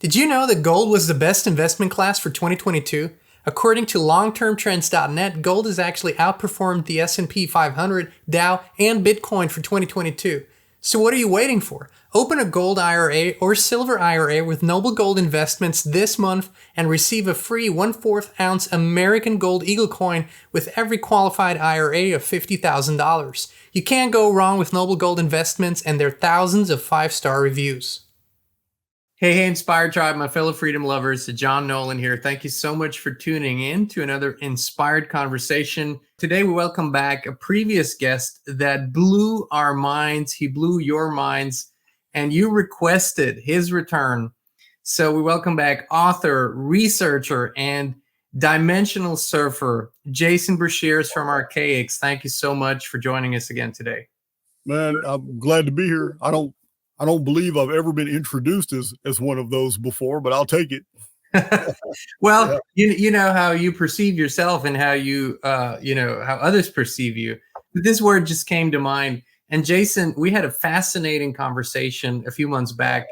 Did you know that gold was the best investment class for 2022? According to longtermtrends.net, gold has actually outperformed the S&P 500, Dow, and Bitcoin for 2022. So what are you waiting for? Open a gold IRA or silver IRA with Noble Gold Investments this month and receive a free 1/4 ounce American Gold Eagle coin with every qualified IRA of $50,000. You can't go wrong with Noble Gold Investments and their thousands of 5-star reviews. Hey, Inspired Tribe, my fellow freedom lovers, John Nolan here. Thank you so much for tuning in to another inspired conversation. Today, we welcome back a previous guest that blew our minds. He blew your minds, and you requested his return. So we welcome back author, researcher, and dimensional surfer, Jason Breshears from Archaix. Thank you so much for joining us again today. Man, I'm glad to be here. I don't believe I've ever been introduced as one of those before, but I'll take it. Well, yeah. you know how you perceive yourself and how you how others perceive you. This word just came to mind. And Jason, we had a fascinating conversation a few months back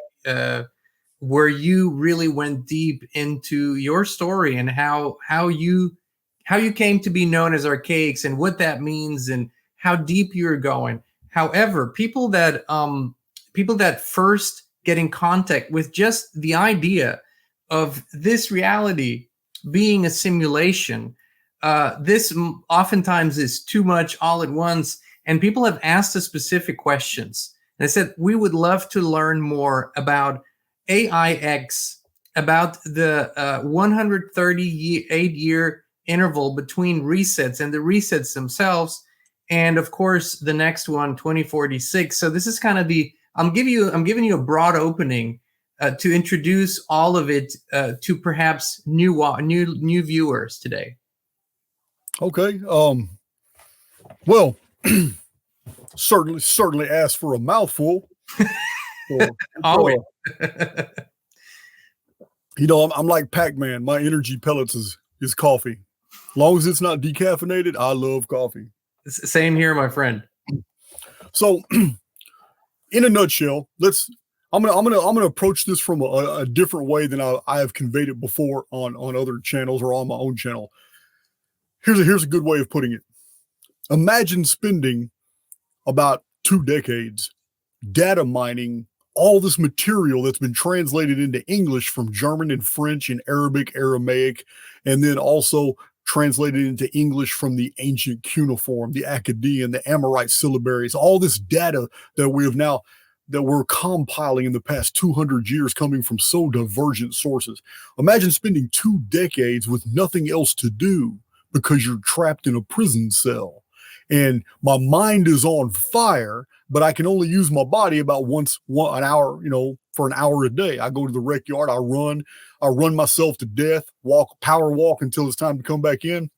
where you really went deep into your story and how you came to be known as Archaix and what that means and how deep you're going. However, people that first get in contact with just the idea of this reality being a simulation, this oftentimes is too much all at once. And people have asked us specific questions. And I said, we would love to learn more about AIX, about the 138-year interval between resets and the resets themselves. And of course, the next one, 2046. So this is kind of I'm giving you a broad opening to introduce all of it to perhaps new viewers today. Okay. Well, certainly ask for a mouthful. Always. I'm like Pac-Man. My energy pellets is coffee. As long as it's not decaffeinated, I love coffee. Same here, my friend. So, in a nutshell, I'm gonna approach this from a different way than I have conveyed it before on other channels or on my own channel. Here's a good way of putting it. Imagine spending about 2 decades data mining all this material that's been translated into English from German and French and Arabic, Aramaic, and then also translated into English from the ancient cuneiform, the Akkadian, the Amorite syllabaries, all this data that we're compiling in the past 200 years coming from so divergent sources. Imagine spending 2 decades with nothing else to do because you're trapped in a prison cell. And my mind is on fire, but I can only use my body about an hour, for an hour a day. I go to the rec yard, I run myself to death, power walk until it's time to come back in.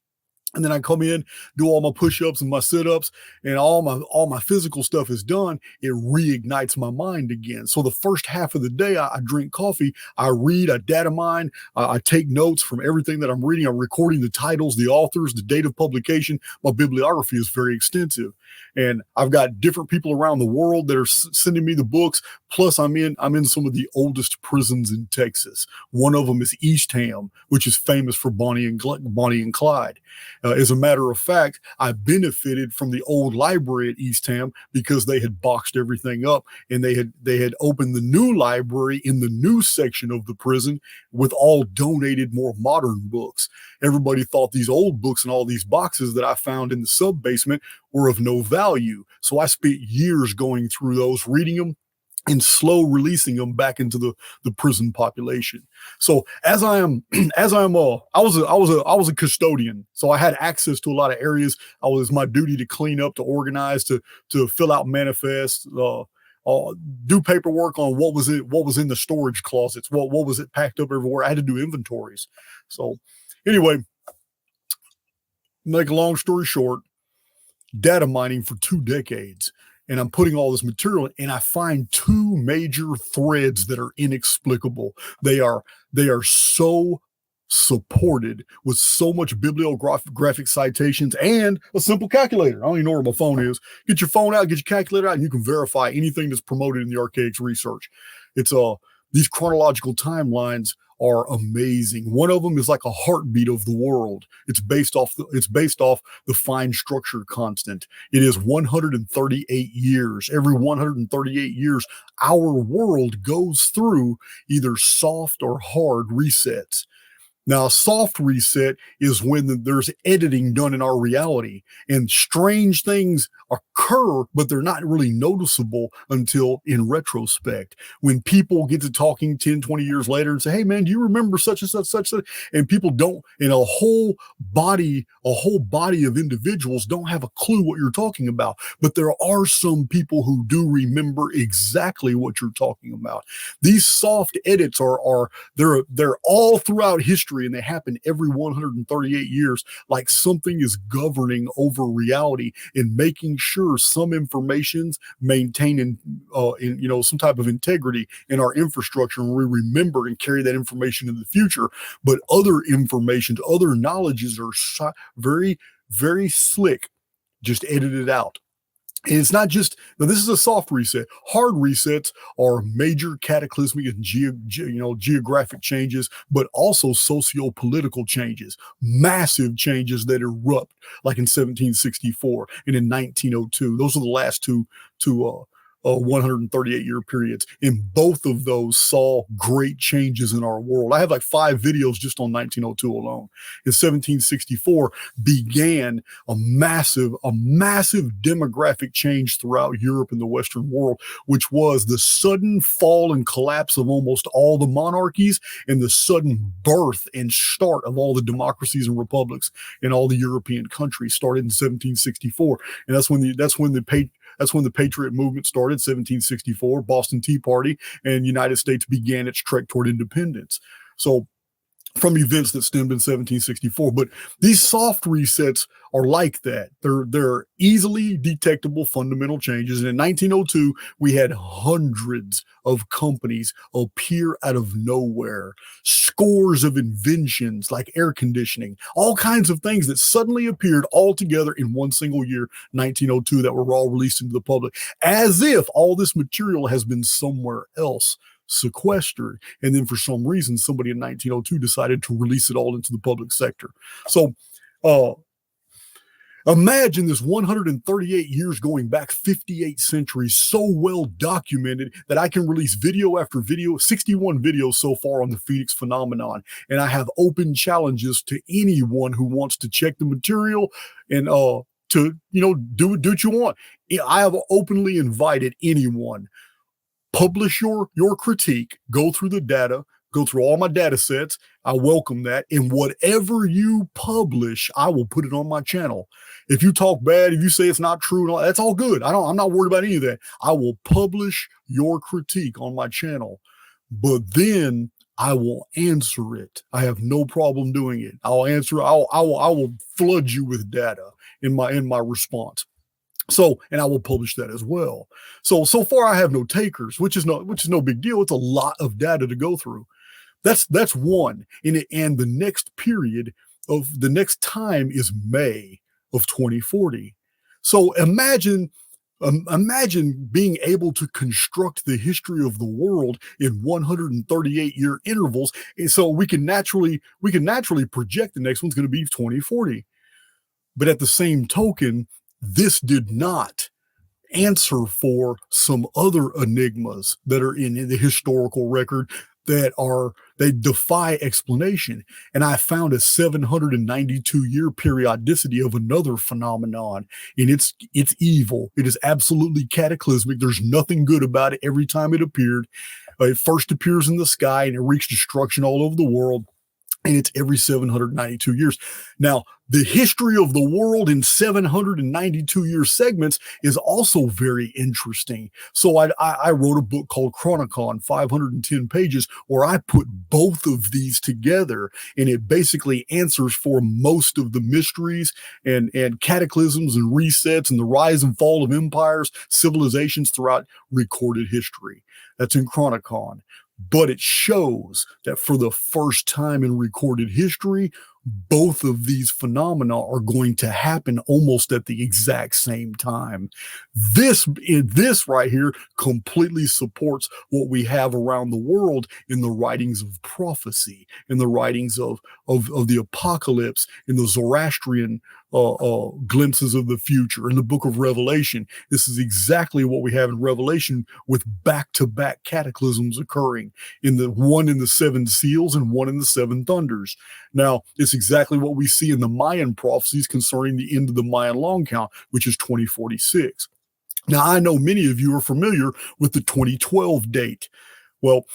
And then I come in, do all my push-ups and my sit-ups, and all my physical stuff is done. It reignites my mind again. So the first half of the day, I drink coffee, I read, I data mine, I take notes from everything that I'm reading. I'm recording the titles, the authors, the date of publication. My bibliography is very extensive. And I've got different people around the world that are sending me the books. Plus, I'm in some of the oldest prisons in Texas. One of them is Eastham, which is famous for Bonnie and Clyde. As a matter of fact, I benefited from the old library at Eastham because they had boxed everything up and they had opened the new library in the new section of the prison with all donated more modern books. Everybody thought these old books and all these boxes that I found in the sub-basement were of no value. So I spent years going through those, reading them, and slow releasing them back into the prison population. So I was a custodian. So I had access to a lot of areas. It was my duty to clean up, to organize, to fill out manifests, do paperwork on what was in the storage closets, what was it packed up everywhere. I had to do inventories. So anyway, make a long story short, data mining for 2 decades. And I'm putting all this material, and I find 2 major threads that are inexplicable. They are so supported with so much bibliographic citations and a simple calculator. I don't even know where my phone is. Get your phone out, get your calculator out, and you can verify anything that's promoted in the Archaix research. It's these chronological timelines are amazing. One of them is like a heartbeat of the world. It's based off the fine structure constant. It is 138 years. Every 138 years, our world goes through either soft or hard resets. Now, a soft reset is when there's editing done in our reality and strange things occur, but they're not really noticeable until in retrospect. When people get to talking 10, 20 years later and say, hey, man, do you remember such and such, such, such? And people don't, and a whole body of individuals don't have a clue what you're talking about. But there are some people who do remember exactly what you're talking about. These soft edits they're all throughout history, and they happen every 138 years, like something is governing over reality and making sure some information's maintained in some type of integrity in our infrastructure, and we remember and carry that information in the future. But other information, other knowledges are very, very slick, just edited out. And it's not just, now this is a soft reset. Hard resets are major cataclysmic and geographic changes, but also socio-political changes, massive changes that erupt, like in 1764 and in 1902. Those are the last two 138-year periods. And both of those saw great changes in our world. I have like 5 videos just on 1902 alone. In 1764 began a massive demographic change throughout Europe and the Western world, which was the sudden fall and collapse of almost all the monarchies and the sudden birth and start of all the democracies and republics in all the European countries started in 1764. And that's when the Patriot movement started, 1764, Boston Tea Party, and United States began its trek toward independence. So from events that stemmed in 1764. But these soft resets are like that. They're easily detectable fundamental changes. And in 1902, we had hundreds of companies appear out of nowhere, scores of inventions like air conditioning, all kinds of things that suddenly appeared all together in one single year, 1902, that were all released into the public, as if all this material has been somewhere else sequestered. And then for some reason, somebody in 1902 decided to release it all into the public sector. So imagine this 138 years going back 58 centuries, so well documented that I can release video after video, 61 videos so far on the Phoenix phenomenon. And I have open challenges to anyone who wants to check the material and to do what you want. I have openly invited anyone. Publish your critique, go through the data, go through all my data sets. I welcome that. And whatever you publish, I will put it on my channel. If you talk bad, if you say it's not true, that's all good. I'm not worried about any of that. I will publish your critique on my channel, but then I will answer it. I have no problem doing it. I'll answer. I will flood you with data in my response. So, and I will publish that as well. So far I have no takers, which is no big deal. It's a lot of data to go through. That's one. And the next period of the next time is May of 2040. So imagine being able to construct the history of the world in 138-year intervals. And so we can naturally project the next one's going to be 2040. But at the same token, this did not answer for some other enigmas that are in the historical record they defy explanation. And I found a 792-year periodicity of another phenomenon, and it's evil. It is absolutely cataclysmic. There's nothing good about it. Every time it appeared, it first appears in the sky and it wreaks destruction all over the world. And it's every 792 years. Now, the history of the world in 792-year segments is also very interesting. So I wrote a book called Chronicon, 510 pages, where I put both of these together, and it basically answers for most of the mysteries and cataclysms and resets and the rise and fall of empires, civilizations throughout recorded history. That's in Chronicon. But it shows that for the first time in recorded history, both of these phenomena are going to happen almost at the exact same time. This right here completely supports what we have around the world in the writings of prophecy, in the writings of the apocalypse, in the Zoroastrian glimpses of the future, in the book of Revelation. This is exactly what we have in Revelation, with back-to-back cataclysms occurring, one in the seven seals and one in the seven thunders. Now, it's exactly what we see in the Mayan prophecies concerning the end of the Mayan long count, which is 2046. Now, I know many of you are familiar with the 2012 date. Well,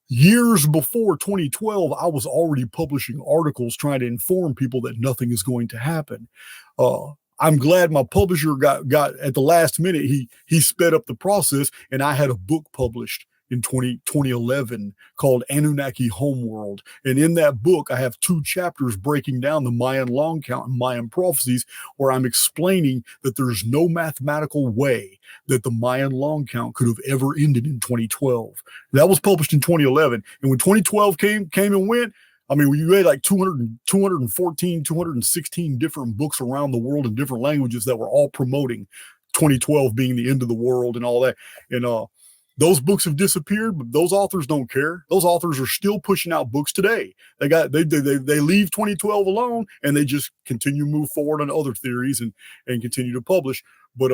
years before 2012, I was already publishing articles trying to inform people that nothing is going to happen. I'm glad my publisher got at the last minute, he sped up the process, and I had a book published in 2011 called Anunnaki Homeworld. And in that book, I have 2 chapters breaking down the Mayan long count and Mayan prophecies, where I'm explaining that there's no mathematical way that the Mayan long count could have ever ended in 2012. That was published in 2011. And when 2012 came and went, I mean, you had like 214, 216 different books around the world in different languages that were all promoting 2012 being the end of the world and all that. And those books have disappeared, but those authors don't care. Those authors are still pushing out books today. They leave 2012 alone, and they just continue to move forward on other theories and continue to publish. But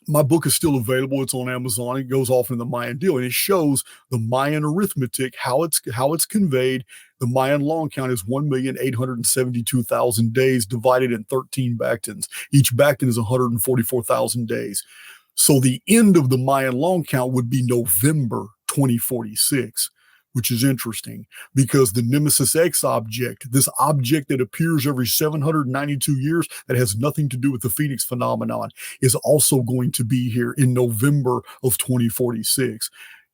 my book is still available. It's on Amazon. It goes off in the Mayan deal, and it shows the Mayan arithmetic, how it's conveyed. The Mayan long count is 1,872,000 days divided in 13 Bactans. Each Bactan is 144,000 days. So the end of the Mayan long count would be November 2046, which is interesting because the Nemesis X object, this object that appears every 792 years that has nothing to do with the Phoenix phenomenon, is also going to be here in November of 2046.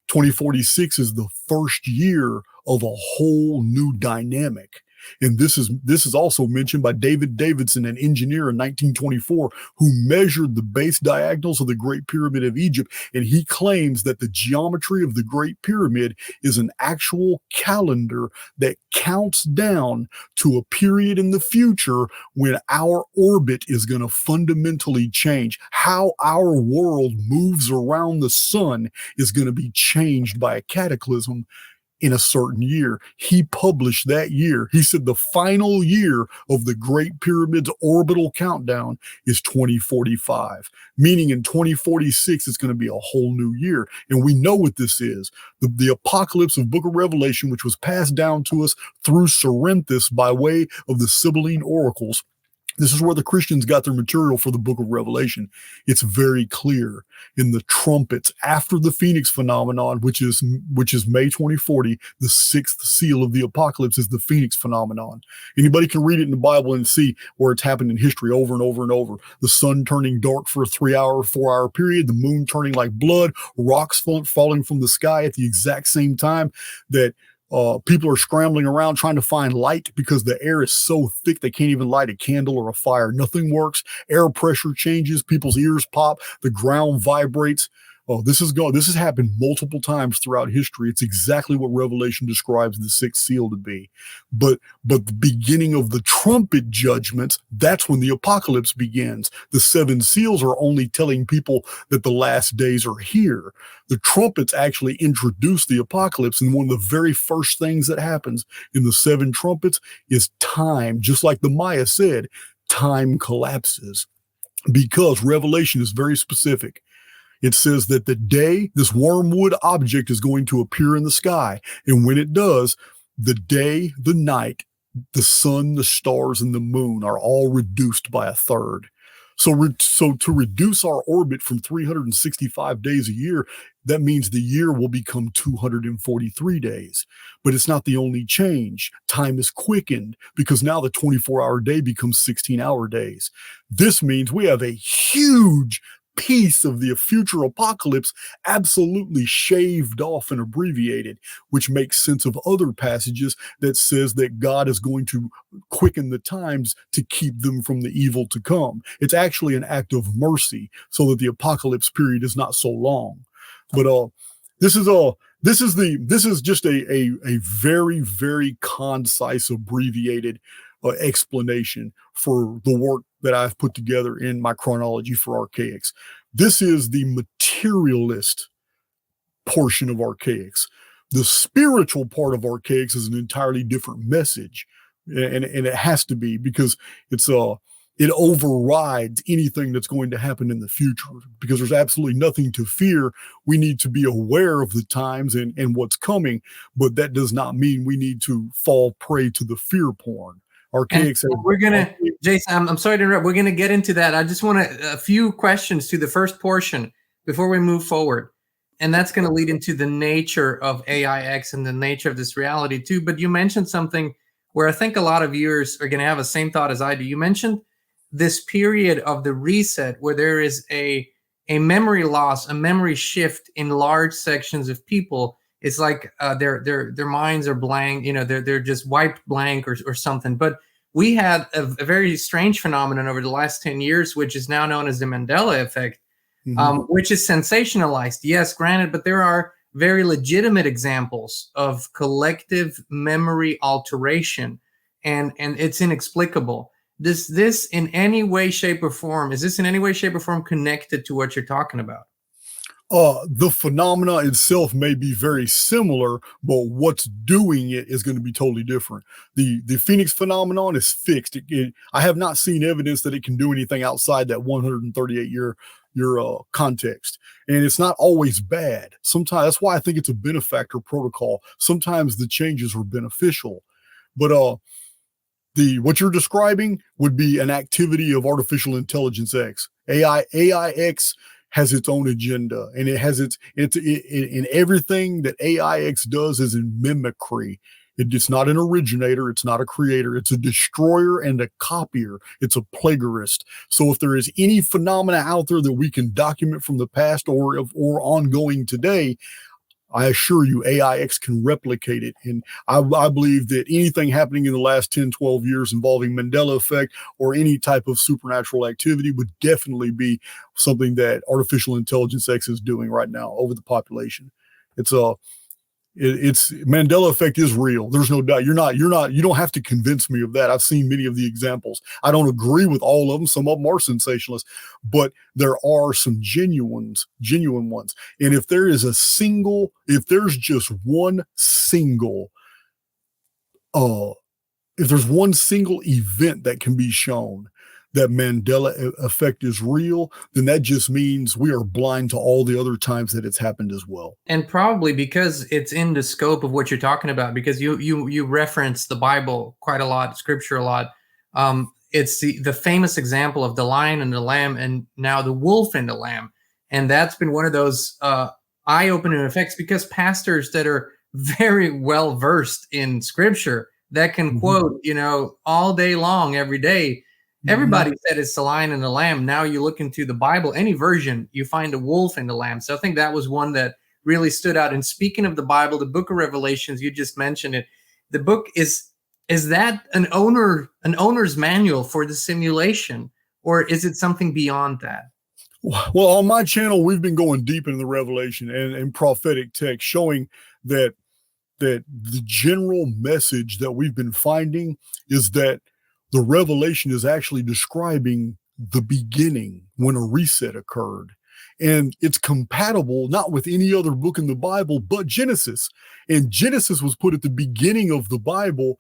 2046 is the first year of a whole new dynamic. And this is also mentioned by David Davidson, an engineer in 1924, who measured the base diagonals of the Great Pyramid of Egypt. And he claims that the geometry of the Great Pyramid is an actual calendar that counts down to a period in the future when our orbit is going to fundamentally change. How our world moves around the sun is going to be changed by a cataclysm in a certain year. He published that year. He said the final year of the Great Pyramid's orbital countdown is 2045, meaning in 2046, it's going to be a whole new year. And we know what this is. The apocalypse of Book of Revelation, which was passed down to us through Cerinthus by way of the Sibylline oracles. This is where the Christians got their material for the Book of Revelation. It's very clear in the trumpets after the Phoenix phenomenon, which is May 2040. The 6th seal of the apocalypse is the Phoenix phenomenon. Anybody can read it in the Bible and see where it's happened in history over and over and over. The sun turning dark for a 3-hour, 4-hour period, the moon turning like blood, rocks falling from the sky at the exact same time that people are scrambling around trying to find light because the air is so thick they can't even light a candle or a fire. Nothing works. Air pressure changes. People's ears pop. The ground vibrates. Oh, this has happened multiple times throughout history. It's exactly what Revelation describes the 6th seal to be. But the beginning of the trumpet judgments, that's when the apocalypse begins. The 7 seals are only telling people that the last days are here. The trumpets actually introduce the apocalypse, and one of the very first things that happens in the 7 trumpets is time. Just like the Maya said, time collapses because Revelation is very specific. It says that the day this wormwood object is going to appear in the sky. And when it does, the day, the night, the sun, the stars, and the moon are all reduced by a third. So to reduce our orbit from 365 days a year, that means the year will become 243 days. But it's not the only change. Time is quickened because now the 24-hour day becomes 16-hour days. This means we have a huge piece of the future apocalypse absolutely shaved off and abbreviated, which makes sense of other passages that says that God is going to quicken the times to keep them from the evil to come. It's actually an act of mercy so that the apocalypse period is not so long. But this is just a very, very concise, abbreviated explanation for the work that I've put together in my chronology for Archaix. This is the materialist portion of Archaix. The spiritual part of Archaix is an entirely different message, and it has to be, because it overrides anything that's going to happen in the future, because there's absolutely nothing to fear. We need to be aware of the times and what's coming, but that does not mean we need to fall prey to the fear porn. Archaix. We're gonna, Jason, I'm sorry to interrupt. We're gonna get into that. I just want a few questions to the first portion before we move forward. And that's going to lead into the nature of AIX and the nature of this reality too. But you mentioned something where I think a lot of viewers are going to have the same thought as I do. You mentioned this period of the reset where there is a memory loss, a memory shift in large sections of people. It's like their minds are blank, they're just wiped blank or something. But we had a very strange phenomenon over the last 10 years, which is now known as the Mandela effect. Which is sensationalized, yes, granted, but there are very legitimate examples of collective memory alteration, and it's inexplicable. Is this in any way, shape, or form connected to what you're talking about? The phenomena itself may be very similar, but what's doing it is going to be totally different. The Phoenix phenomenon is fixed. I have not seen evidence that it can do anything outside that 138 year context, and it's not always bad. Sometimes that's why I think it's a benefactor protocol. Sometimes the changes are beneficial, but what you're describing would be an activity of Artificial Intelligence X. AIX has its own agenda, and it has its in everything that AIX does is in mimicry. It's not an originator. It's not a creator. It's a destroyer and a copier. It's a plagiarist. So if there is any phenomena out there that we can document from the past or ongoing today, I assure you AIX can replicate it. And I believe that anything happening in the last 10, 12 years involving Mandela effect or any type of supernatural activity would definitely be something that Artificial Intelligence X is doing right now over the population. It's Mandela effect is real. There's no doubt. You don't have to convince me of that. I've seen many of the examples. I don't agree with all of them. Some of them are sensationalist, but there are some genuine ones. And if there's just one single, if there's one single event that can be shown that Mandela effect is real, then that just means we are blind to all the other times that it's happened as well. And probably because it's in the scope of what you're talking about, because you reference the Bible quite a lot, scripture a lot. It's the famous example of the lion and the lamb, and now the wolf and the lamb. And that's been one of those eye-opening effects, because pastors that are very well versed in scripture that can quote, all day long, every day, everybody said it's the lion and the lamb. Now you look into the Bible, any version, you find a wolf and the lamb. So I think that was one that really stood out. And speaking of the Bible, the book of Revelations, you just mentioned it. The book is that an owner's manual for the simulation, or is it something beyond that? Well, on my channel, we've been going deep into the Revelation and prophetic text, showing that the general message that we've been finding is that the Revelation is actually describing the beginning when a reset occurred. And it's compatible not with any other book in the Bible, but Genesis. And Genesis was put at the beginning of the Bible,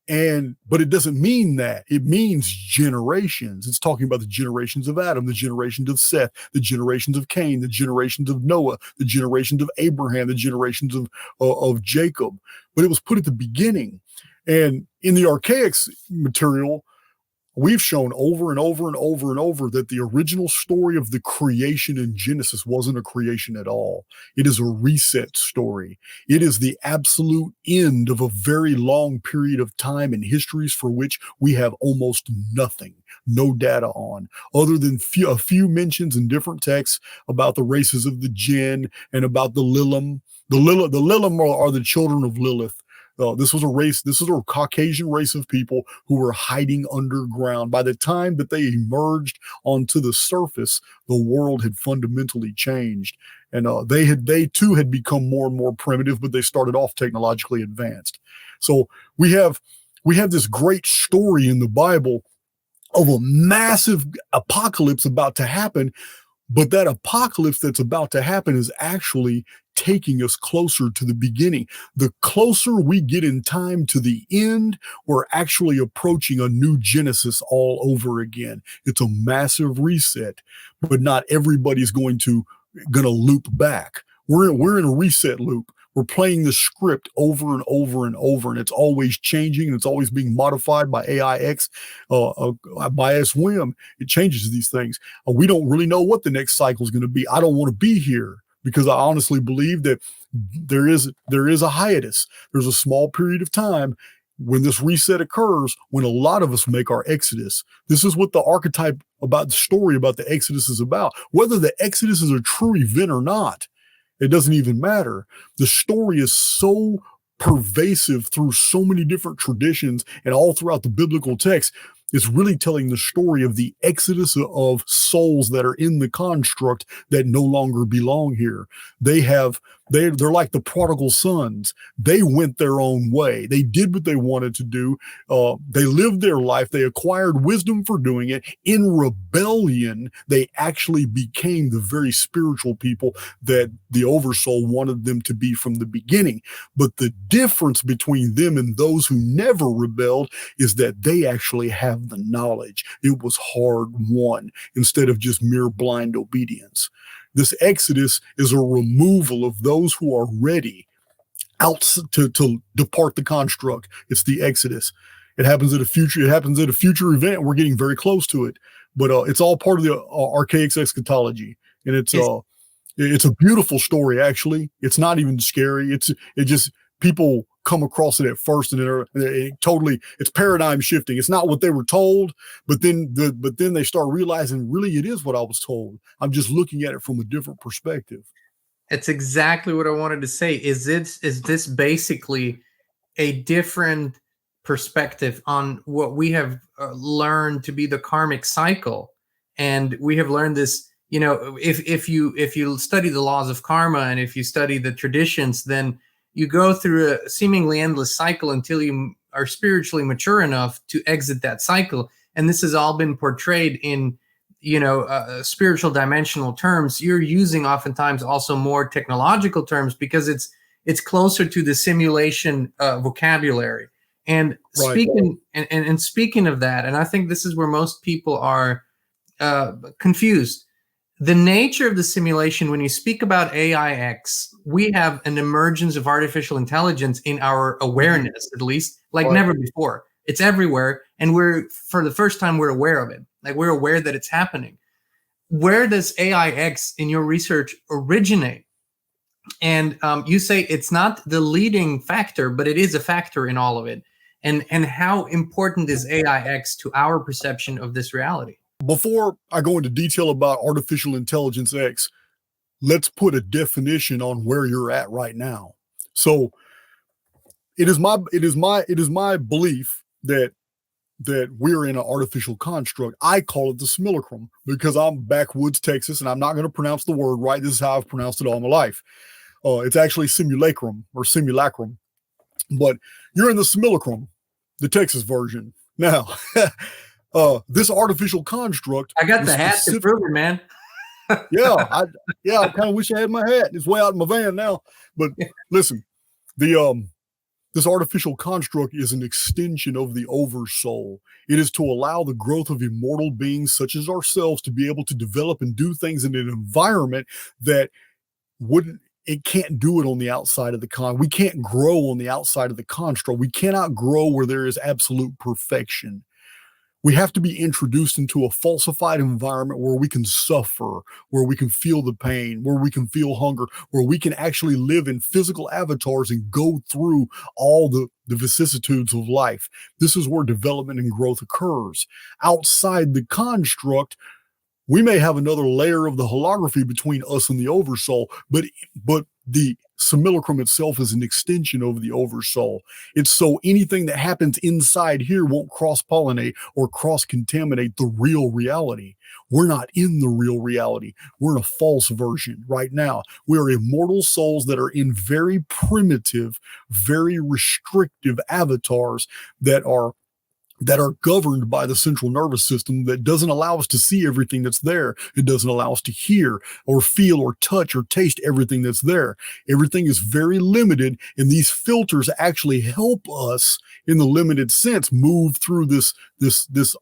but it doesn't mean that. It means generations. It's talking about the generations of Adam, the generations of Seth, the generations of Cain, the generations of Noah, the generations of Abraham, the generations of Jacob. But it was put at the beginning. And in the Archaix material, we've shown over and over and over and over that the original story of the creation in Genesis wasn't a creation at all. It is a reset story. It is the absolute end of a very long period of time and histories for which we have almost nothing, no data on, other than a few mentions in different texts about the races of the jinn and about the Lilim. The Lilim are the children of Lilith. This was a Caucasian race of people who were hiding underground. By the time that they emerged onto the surface, the world had fundamentally changed. And they too had become more and more primitive, but they started off technologically advanced. So we have we have this great story in the Bible of a massive apocalypse about to happen, but that apocalypse that's about to happen is actually taking us closer to the beginning. The closer we get in time to the end, we're actually approaching a new Genesis all over again. It's a massive reset, but not everybody's going to loop back. We're in a reset loop. We're playing the script over and over and over, and it's always changing, and it's always being modified by AIX, by a whim. It changes these things. We don't really know what the next cycle is going to be. I don't want to be here because I honestly believe that there is a hiatus. There's a small period of time when this reset occurs, when a lot of us make our exodus. This is what the archetype about the story about the exodus is about. Whether the exodus is a true event or not, it doesn't even matter. The story is so pervasive through so many different traditions and all throughout the biblical text. It's really telling the story of the exodus of souls that are in the construct that no longer belong here. They're like the prodigal sons. They went their own way. They did what they wanted to do. They lived their life. They acquired wisdom for doing it. In rebellion, they actually became the very spiritual people that the oversoul wanted them to be from the beginning. But the difference between them and those who never rebelled is that they actually have the knowledge. It was hard won instead of just mere blind obedience. This exodus is a removal of those who are ready out to depart the construct. It's the exodus. It happens at a future event. We're getting very close to it, but it's all part of the Archaix eschatology, and it's a beautiful story. Actually, it's not even scary. It just people come across it at first, and it's paradigm shifting. It's not what they were told, but then they start realizing really it is what I was told. I'm just looking at it from a different perspective. It's exactly what I wanted to say. Is this basically a different perspective on what we have learned to be the karmic cycle? And we have learned this, if you study the laws of karma, and if you study the traditions, then you go through a seemingly endless cycle until you are spiritually mature enough to exit that cycle. And this has all been portrayed in, spiritual dimensional terms. You're using oftentimes also more technological terms because it's closer to the simulation vocabulary. And speaking of that, and I think this is where most people are confused. The nature of the simulation, when you speak about AIX, we have an emergence of artificial intelligence in our awareness, at least, like never before. It's everywhere, and for the first time, we're aware of it. Like, we're aware that it's happening. Where does AIX in your research originate? And you say it's not the leading factor, but it is a factor in all of it. And how important is AIX to our perception of this reality? Before I go into detail about Artificial Intelligence X, let's put a definition on where you're at right now. So it is my belief that we're in an artificial construct. I call it the Simulacrum because I'm backwoods Texas, and I'm not going to pronounce the word right. This is how I've pronounced it all my life. It's actually Simulacrum or Simulacrum, but you're in the Simulacrum, the Texas version. Now, this artificial construct. I got the hat to prove it, man. I kind of wish I had my hat. It's way out in my van now. But listen, this artificial construct is an extension of the oversoul. It is to allow the growth of immortal beings such as ourselves to be able to develop and do things in an environment that it can't do it on the outside of the we can't grow on the outside of the construct. We cannot grow where there is absolute perfection. We have to be introduced into a falsified environment where we can suffer, where we can feel the pain, where we can feel hunger, where we can actually live in physical avatars and go through all the vicissitudes of life. This is where development and growth occurs. Outside the construct, we may have another layer of the holography between us and the oversoul, but the simulacrum itself is an extension of the oversoul. It's so anything that happens inside here won't cross-pollinate or cross-contaminate the real reality. We're not in the real reality. We're in a false version right now. We're immortal souls that are in very primitive, very restrictive avatars that are governed by the central nervous system that doesn't allow us to see everything that's there. It doesn't allow us to hear or feel or touch or taste everything that's there. Everything is very limited, and these filters actually help us, in the limited sense, move through this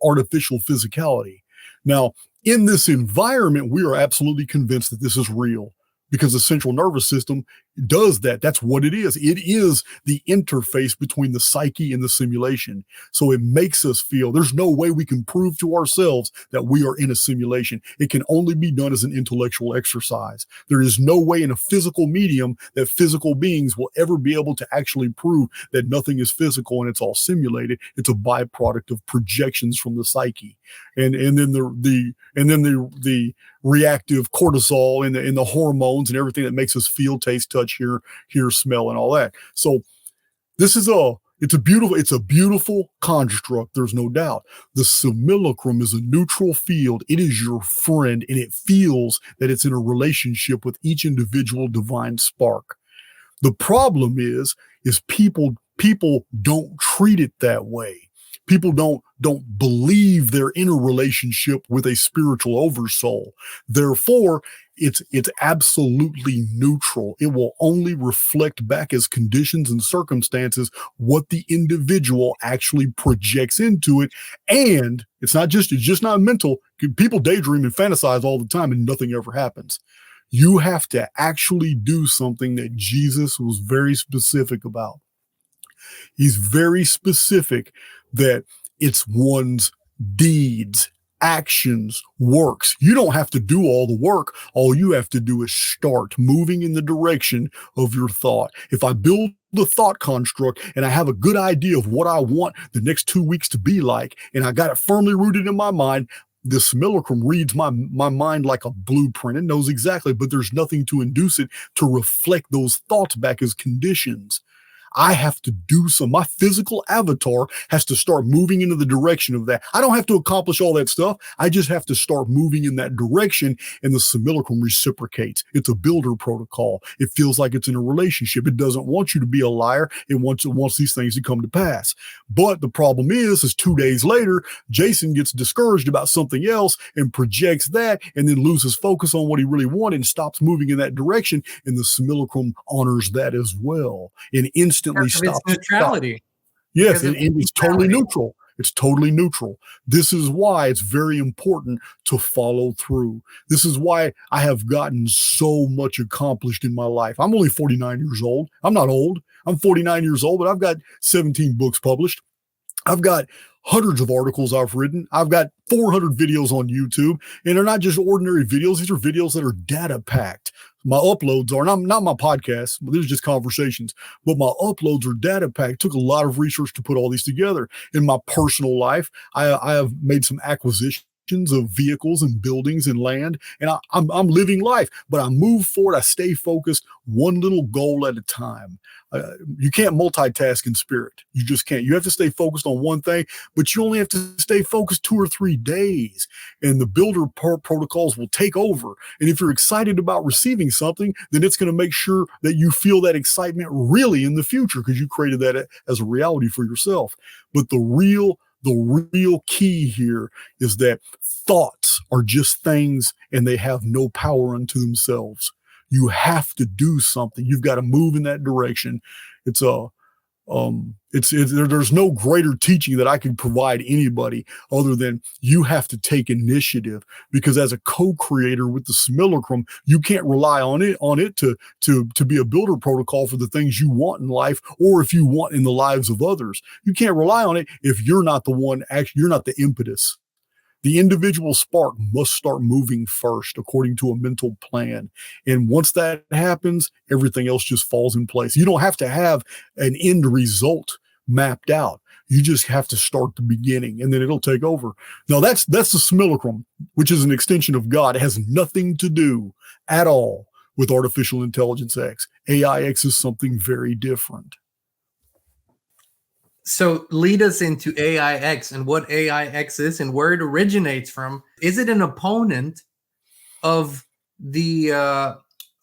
artificial physicality. Now, in this environment, we are absolutely convinced that this is real, because the central nervous system does that. That's what it is. It is the interface between the psyche and the simulation. So it makes us feel. There's no way we can prove to ourselves that we are in a simulation. It can only be done as an intellectual exercise. There is no way in a physical medium that physical beings will ever be able to actually prove that nothing is physical and it's all simulated. It's a byproduct of projections from the psyche. And then the reactive cortisol and the hormones and everything that makes us feel, taste, touch, hear, smell, and all that. So this is it's a beautiful construct. There's no doubt. The simulacrum is a neutral field. It is your friend, and it feels that it's in a relationship with each individual divine spark. The problem is people don't treat it that way. People don't believe they're in a relationship with a spiritual oversoul. Therefore, it's absolutely neutral. It will only reflect back as conditions and circumstances what the individual actually projects into it. And it's just not mental. People daydream and fantasize all the time and nothing ever happens. You have to actually do something that Jesus was very specific about. He's very specific that it's one's deeds, actions, works. You don't have to do all the work. All you have to do is start moving in the direction of your thought. If I build the thought construct and I have a good idea of what I want the next 2 weeks to be like, and I got it firmly rooted in my mind, the simulacrum reads my mind like a blueprint. It knows exactly, but there's nothing to induce it to reflect those thoughts back as conditions. I have to do my physical avatar has to start moving into the direction of that. I don't have to accomplish all that stuff. I just have to start moving in that direction, and the simulacrum reciprocates. It's a builder protocol. It feels like it's in a relationship. It doesn't want you to be a liar. It wants these things to come to pass. But the problem is 2 days later, Jason gets discouraged about something else and projects that, and then loses focus on what he really wanted and stops moving in that direction. And the simulacrum honors that as well. And stops. Neutrality. Yes, and it's totally neutral. It's totally neutral. This is why it's very important to follow through. This is why I have gotten so much accomplished in my life. I'm only 49 years old. I'm not old. I'm 49 years old, but I've got 17 books published. I've got hundreds of articles I've written. I've got 400 videos on YouTube, and they're not just ordinary videos. These are videos that are data packed. My uploads are not my podcasts. These are just conversations, but my uploads are data packed. It took a lot of research to put all these together. In my personal life, I have made some acquisitions of vehicles and buildings and land, and I'm living life, but I move forward. I stay focused, one little goal at a time. You can't multitask in spirit. You just can't. You have to stay focused on one thing, but you only have to stay focused 2 or 3 days, and the builder protocols will take over. And if you're excited about receiving something, then it's going to make sure that you feel that excitement really in the future, because you created that as a reality for yourself. But the real key here is that thoughts are just things, and they have no power unto themselves. You have to do something. You've got to move in that direction. There's no greater teaching that I can provide anybody other than you have to take initiative, because as a co-creator with the simulacrum, you can't rely on it to be a builder protocol for the things you want in life, or if you want in the lives of others. You can't rely on it if you're not the one, you're not the impetus. The individual spark must start moving first according to a mental plan. And once that happens, everything else just falls in place. You don't have to have an end result mapped out. You just have to start the beginning, and then it'll take over. Now that's the simulacrum, which is an extension of God. It has nothing to do at all with Artificial Intelligence X. AIX is something very different. So lead us into AIX and what AIX is and where it originates from. Is it an opponent of the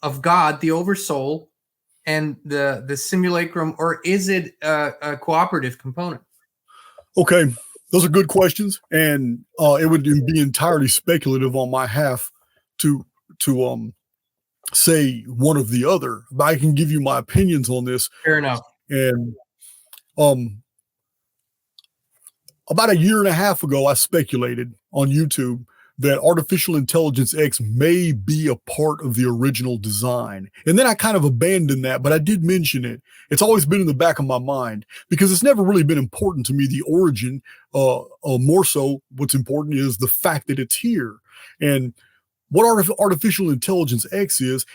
of God, the Oversoul, and the Simulacrum, or is it a cooperative component? Okay, those are good questions, and it would be entirely speculative on my half to say one of the other. But I can give you my opinions on this. Fair enough. And about a year and a half ago, I speculated on YouTube that Artificial Intelligence X may be a part of the original design. And then I kind of abandoned that, but I did mention it. It's always been in the back of my mind because it's never really been important to me, the origin. More so, what's important is the fact that it's here. And what Artificial Intelligence X is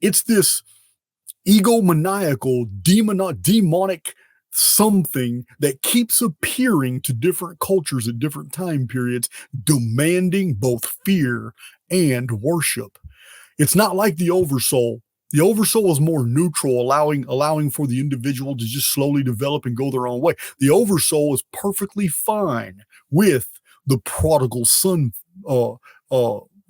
it's this egomaniacal, demonic something that keeps appearing to different cultures at different time periods, demanding both fear and worship. It's not like the Oversoul. The Oversoul is more neutral, allowing for the individual to just slowly develop and go their own way. The Oversoul is perfectly fine with the prodigal son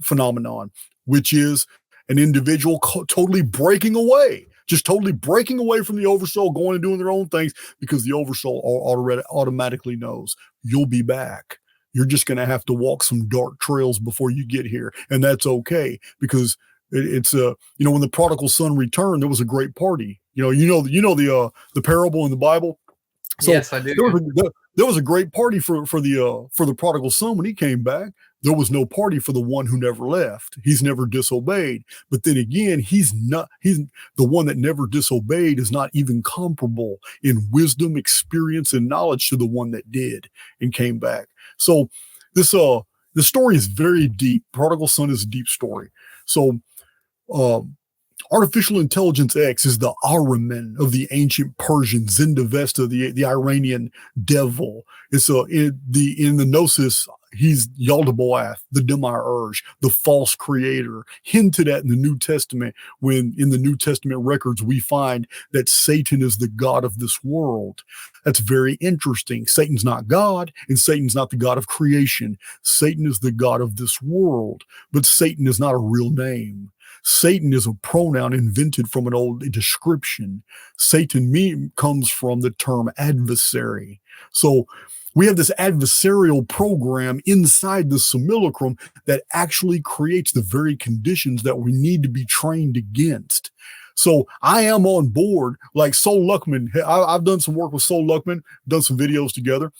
phenomenon, which is an individual totally breaking away. Just totally breaking away from the Oversoul, going and doing their own things because the Oversoul already automatically knows you'll be back. You're just going to have to walk some dark trails before you get here. And that's okay because it's when the prodigal son returned, there was a great party. The parable in the Bible. So yes, I do. There was a great party for the prodigal son when he came back. There was no party for the one who never left. He's never disobeyed. But then again, he's the one that never disobeyed is not even comparable in wisdom, experience, and knowledge to the one that did and came back. So the story is very deep. Prodigal son is a deep story. So Artificial Intelligence X is the Ahriman of the ancient Persian, Zendavesta, the Iranian devil. It's in the Gnosis, he's Yaldabaoth, the Demiurge, the false creator, hinted at in the New Testament, when in the New Testament records we find that Satan is the god of this world. That's very interesting. Satan's not God, and Satan's not the god of creation. Satan is the god of this world, but Satan is not a real name. Satan is a pronoun invented from an old description. Satan comes from the term adversary. So we have this adversarial program inside the simulacrum that actually creates the very conditions that we need to be trained against. So I am on board, like Sol Luckman. I've done some work with Sol Luckman, done some videos together.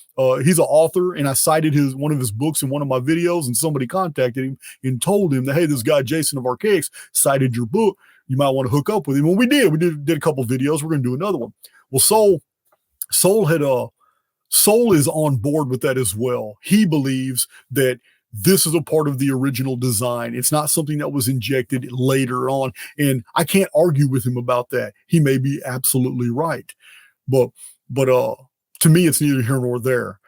He's an author, and I cited one of his books in one of my videos, and somebody contacted him and told him that, hey, this guy Jason of Archaix cited your book. You might want to hook up with him. And we did a couple of videos. We're going to do another one. Well, Sol is on board with that as well. He believes that this is a part of the original design. It's not something that was injected later on. And I can't argue with him about that. He may be absolutely right. But to me, it's neither here nor there.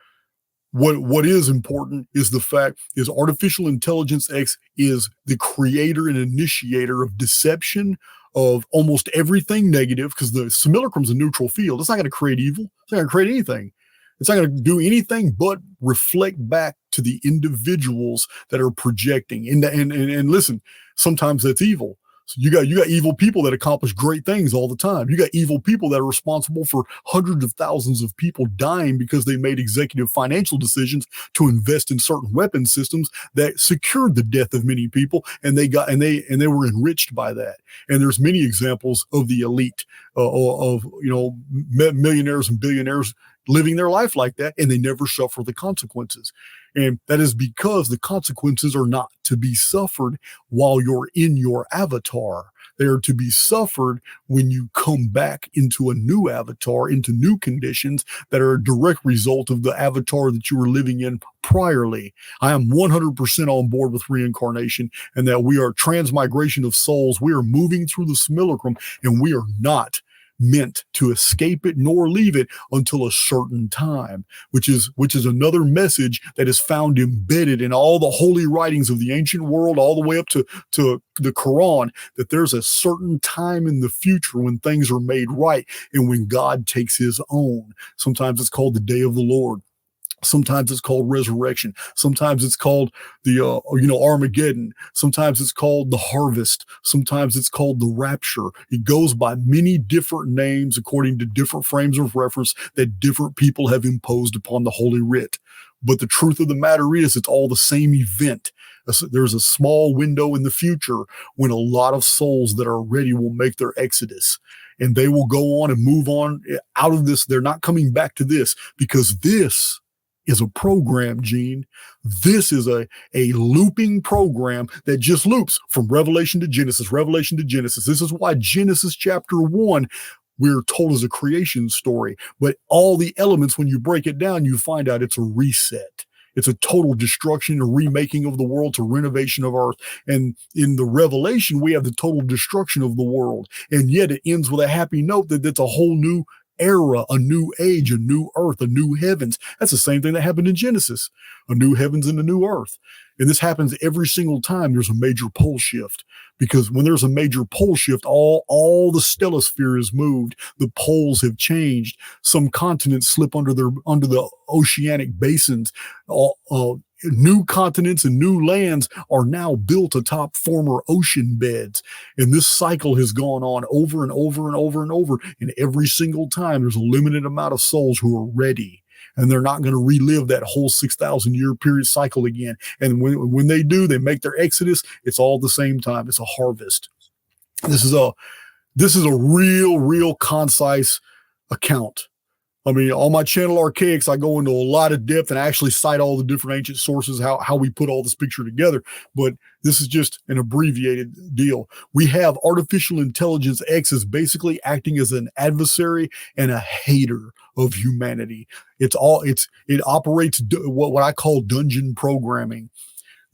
What is important is the fact is Artificial Intelligence X is the creator and initiator of deception of almost everything negative, because the simulacrum's a neutral field. It's not going to create evil. It's not going to create anything. It's not going to do anything but reflect back to the individuals that are projecting. And listen, sometimes that's evil. So you got evil people that accomplish great things all the time. You got evil people that are responsible for hundreds of thousands of people dying because they made executive financial decisions to invest in certain weapon systems that secured the death of many people, and they were enriched by that. And there's many examples of the elite of millionaires and billionaires living their life like that, and they never suffer the consequences. And that is because the consequences are not to be suffered while you're in your avatar. They are to be suffered when you come back into a new avatar, into new conditions that are a direct result of the avatar that you were living in priorly. I am 100% on board with reincarnation, and that we are transmigration of souls. We are moving through the simulacrum, and we are not meant to escape it nor leave it until a certain time, which is another message that is found embedded in all the holy writings of the ancient world, all the way up to the Quran, that there's a certain time in the future when things are made right and when God takes his own. Sometimes it's called the day of the Lord. Sometimes it's called resurrection. Sometimes it's called the, Armageddon. Sometimes it's called the harvest. Sometimes it's called the rapture. It goes by many different names according to different frames of reference that different people have imposed upon the Holy Writ. But the truth of the matter is, it's all the same event. There's a small window in the future when a lot of souls that are ready will make their exodus. And they will go on and move on out of this. They're not coming back to this, because this is a program, Gene. This is a looping program that just loops from Revelation to Genesis, Revelation to Genesis. This is why Genesis chapter 1, we're told as a creation story. But all the elements, when you break it down, you find out it's a reset. It's a total destruction, a remaking of the world, to renovation of earth. And in the Revelation, we have the total destruction of the world. And yet it ends with a happy note that it's a whole new era, a new age, a new earth, a new heavens. That's the same thing that happened in Genesis, a new heavens and a new earth. And this happens every single time there's a major pole shift, because when there's a major pole shift, all the stellosphere is moved. The poles have changed. Some continents slip under the oceanic basins. New continents and new lands are now built atop former ocean beds. And this cycle has gone on over and over and over and over. And every single time there's a limited amount of souls who are ready. And they're not going to relive that whole 6,000 year period cycle again. And when they do, they make their exodus. It's all at the same time. It's a harvest. This is a real concise account. I mean, on my channel Archaix, I go into a lot of depth and I actually cite all the different ancient sources, how we put all this picture together. But this is just an abbreviated deal. We have Artificial Intelligence X is basically acting as an adversary and a hater of humanity. It operates what I call dungeon programming.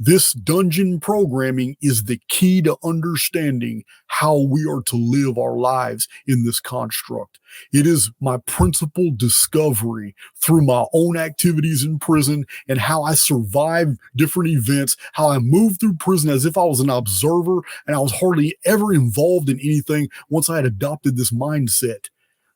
This dungeon programming is the key to understanding how we are to live our lives in this construct. It is my principal discovery through my own activities in prison and how I survived different events, how I moved through prison as if I was an observer and I was hardly ever involved in anything once I had adopted this mindset.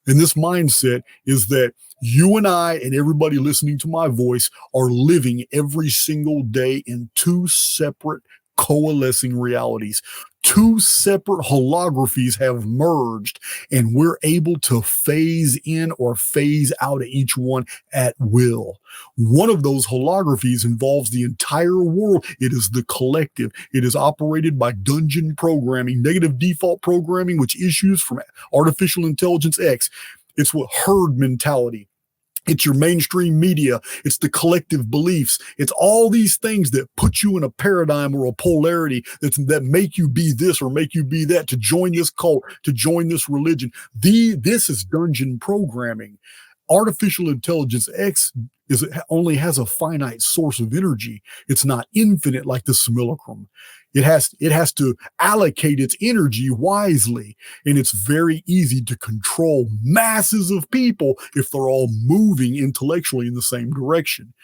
And this mindset is that you and I and everybody listening to my voice are living every single day in two separate coalescing realities. Two separate holographies have merged, and we're able to phase in or phase out of each one at will. One of those holographies involves the entire world. It is the collective. It is operated by dungeon programming, negative default programming, which issues from Artificial Intelligence X. It's what herd mentality. It's your mainstream media. It's the collective beliefs. It's all these things that put you in a paradigm or a polarity that make you be this or make you be that, to join this cult, to join this religion. This is dungeon programming. Artificial Intelligence X only has a finite source of energy. It's not infinite like the Simulacrum. It has to allocate its energy wisely, and it's very easy to control masses of people if they're all moving intellectually in the same direction.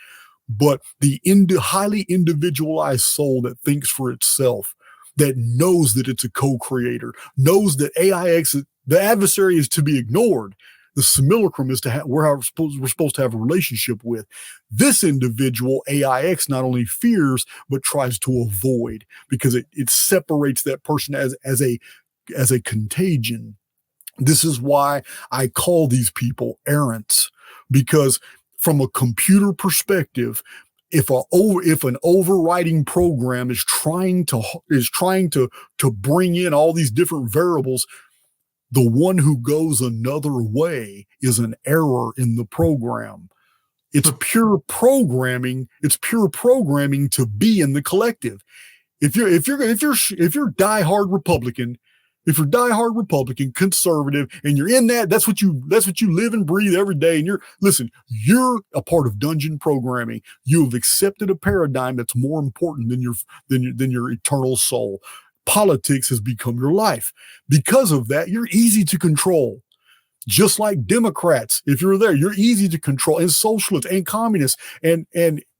But the highly individualized soul that thinks for itself, that knows that it's a co-creator, knows that AIX, the adversary, is to be ignored. The Simulacrum is we're supposed to have a relationship with. This individual, AIX, not only fears, but tries to avoid, because it separates that person as a contagion. This is why I call these people errants, because from a computer perspective, if an overriding program is trying to bring in all these different variables, the one who goes another way is an error in the program. It's pure programming. It's pure programming to be in the collective. If you're diehard Republican, conservative, and you're in that's what you live and breathe every day. And you're a part of dungeon programming. You have accepted a paradigm that's more important than your eternal soul. Politics has become your life. Because of that, you're easy to control. just like Democrats. If you're there, you're easy to control, and socialists and communists and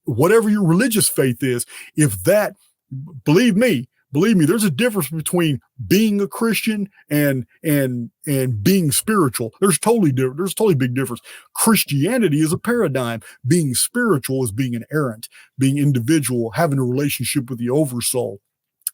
whatever your religious faith is. If that, believe me, there's a difference between being a Christian and being spiritual. There's totally big difference. Christianity is a paradigm. Being spiritual is being an errant, being individual, having a relationship with the oversoul.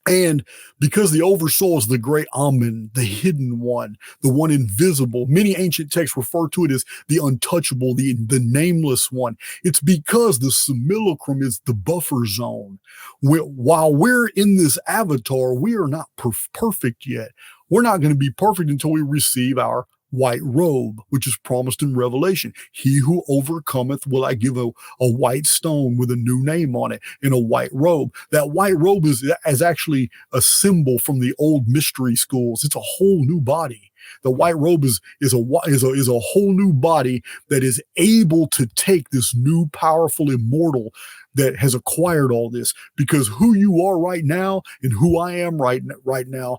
And because the oversoul is the great Amen, the hidden one, the one invisible, many ancient texts refer to it as the untouchable, the nameless one. It's because the simulacrum is the buffer zone. While we're in this avatar, we are not perfect yet. We're not going to be perfect until we receive our white robe, which is promised in Revelation. He who overcometh will I give a white stone with a new name on it and a white robe. That white robe is actually a symbol from the old mystery schools. It's a whole new body. The white robe is a whole new body that is able to take this new powerful immortal that has acquired all this, because who you are right now and who I am right now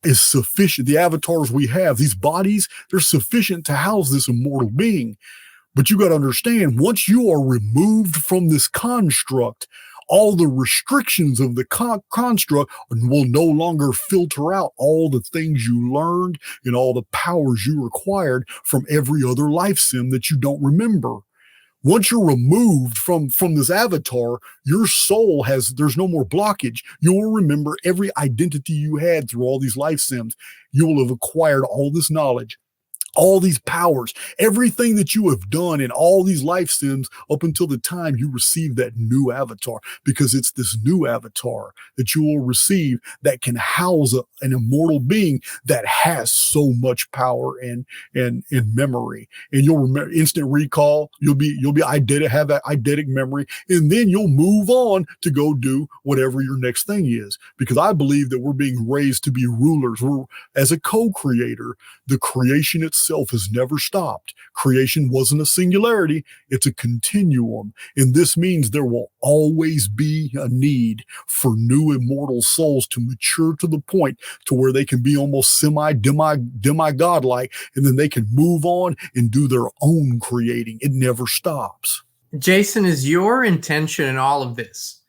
is sufficient. The avatars we have, these bodies, they're sufficient to house this immortal being. But you got to understand, once you are removed from this construct, all the restrictions of the construct will no longer filter out all the things you learned and all the powers you acquired from every other life sim that you don't remember. Once you're removed from this avatar, your soul there's no more blockage. You will remember every identity you had through all these life sims. You will have acquired all this knowledge, all these powers, everything that you have done in all these life sims up until the time you receive that new avatar, because it's this new avatar that you will receive that can house an immortal being that has so much power and memory. And you'll remember instant recall. You'll be have that eidetic memory, and then you'll move on to go do whatever your next thing is. Because I believe that we're being raised to be rulers. As a co-creator, the creation itself has never stopped. Creation wasn't a singularity, it's a continuum. And this means there will always be a need for new immortal souls to mature to the point to where they can be almost demi-god-like, and then they can move on and do their own creating. It never stops. Jason, is your intention in all of this,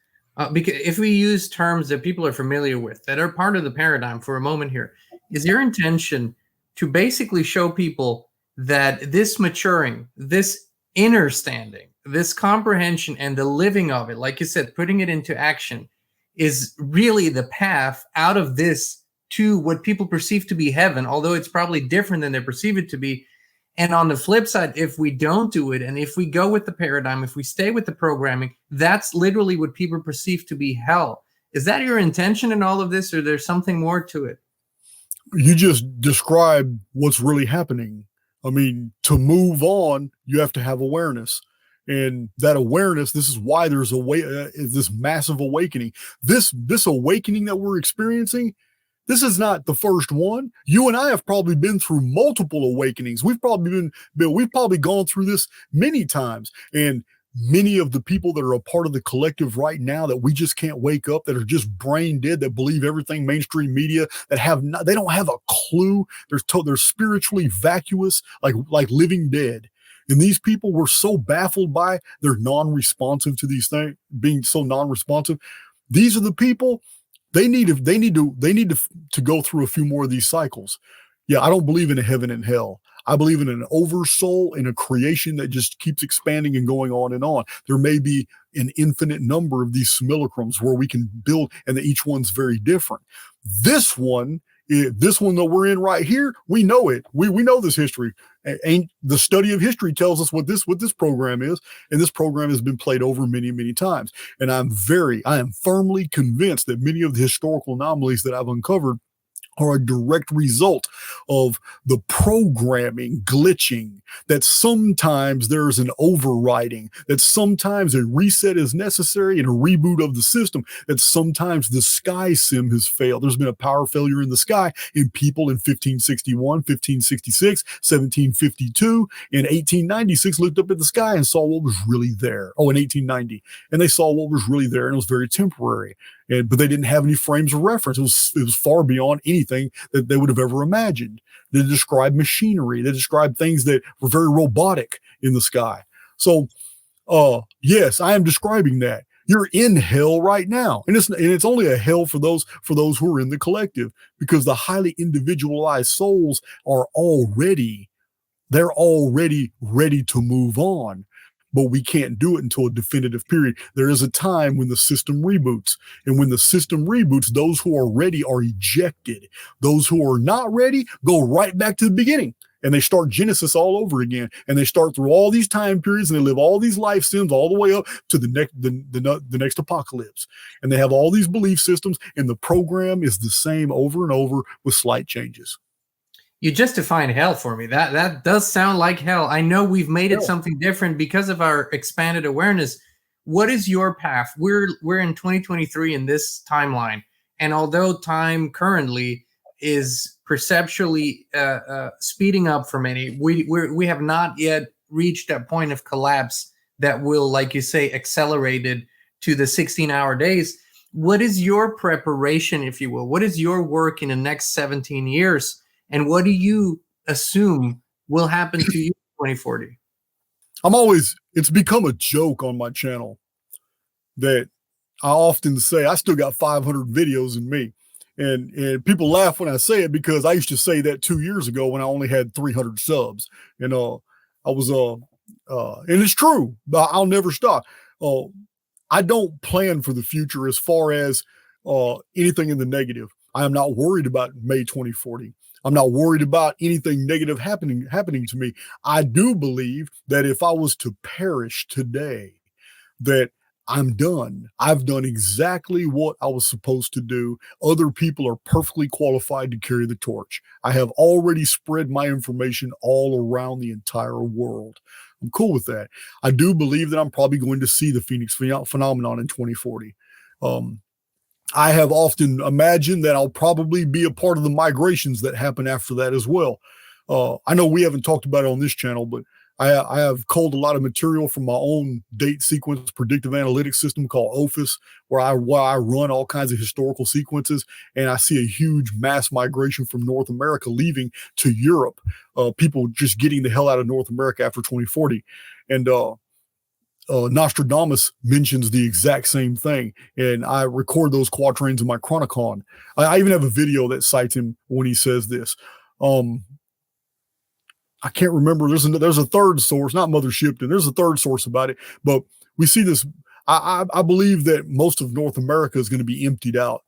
because if we use terms that people are familiar with, that are part of the paradigm for a moment here, is your intention to basically show people that this maturing, this understanding, this comprehension and the living of it, like you said, putting it into action, is really the path out of this to what people perceive to be heaven, although it's probably different than they perceive it to be. And on the flip side, if we don't do it, and if we go with the paradigm, if we stay with the programming, that's literally what people perceive to be hell. Is that your intention in all of this, or there's something more to it? You just described what's really happening. I mean, to move on, you have to have awareness. And that awareness, this is why there's this massive awakening. This awakening that we're experiencing, this is not the first one. You and I have probably been through multiple awakenings. We've probably gone through this many times. And many of the people that are a part of the collective right now that we just can't wake up, that are just brain dead, that believe everything mainstream media, that they don't have a clue. They're spiritually vacuous, like living dead. And these people were so baffled by they're non-responsive to these things, being so non-responsive. These are the people, they need to go through a few more of these cycles. Yeah, I don't believe in a heaven and hell. I believe in an oversoul and a creation that just keeps expanding and going on and on. There may be an infinite number of these simulacrums where we can build, and that each one's very different. This one that we're in right here, we know it. We know this history. The study of history tells us what this program is, and this program has been played over many, many times. And I am firmly convinced that many of the historical anomalies that I've uncovered are a direct result of the programming glitching, that sometimes there's an overriding, that sometimes a reset is necessary and a reboot of the system, that sometimes the sky sim has failed. There's been a power failure in the sky, and people in 1561, 1566, 1752, and 1896 looked up at the sky and saw what was really there. Oh, in 1890. And they saw what was really there, and it was very temporary. but they didn't have any frames of reference. It was far beyond anything that they would have ever imagined. They described machinery. They described things that were very robotic in the sky. So, yes, I am describing that. You're in hell right now, and it's only a hell for those who are in the collective, because the highly individualized souls are already ready to move on. But we can't do it until a definitive period. There is a time when the system reboots. And when the system reboots, those who are ready are ejected. Those who are not ready go right back to the beginning. And they start Genesis all over again. And they start through all these time periods, and they live all these life sims all the way up to the next apocalypse. And they have all these belief systems, and the program is the same over and over with slight changes. You just defined hell for me. That does sound like hell. I know we've made it something different because of our expanded awareness. What is your path? We're in 2023 in this timeline, and although time currently is perceptually speeding up for many, we have not yet reached that point of collapse that will, like you say, accelerated to the 16-hour days. What is your preparation, if you will? What is your work in the next 17 years? And what do you assume will happen to you in 2040? It's become a joke on my channel that I often say I still got 500 videos in me. And people laugh when I say it, because I used to say that 2 years ago when I only had 300 subs. And I was, and it's true, but I'll never stop. I don't plan for the future as far as anything in the negative. I am not worried about May 2040. I'm not worried about anything negative happening to me. I do believe that if I was to perish today, that I'm done. I've done exactly what I was supposed to do. Other people are perfectly qualified to carry the torch. I have already spread my information all around the entire world. I'm cool with that. I do believe that I'm probably going to see the Phoenix phenomenon in 2040. I have often imagined that I'll probably be a part of the migrations that happen after that as well. I know we haven't talked about it on this channel, but I have culled a lot of material from my own date sequence predictive analytics system called OPHIS, where I run all kinds of historical sequences, and I see a huge mass migration from North America leaving to Europe. People just getting the hell out of North America after 2040. And Nostradamus mentions the exact same thing, and I record those quatrains in my Chronicon. I even have a video that cites him when he says this. I can't remember. There's a third source, not Mother Shipton. There's a third source about it, but we see this. I believe that most of North America is going to be emptied out,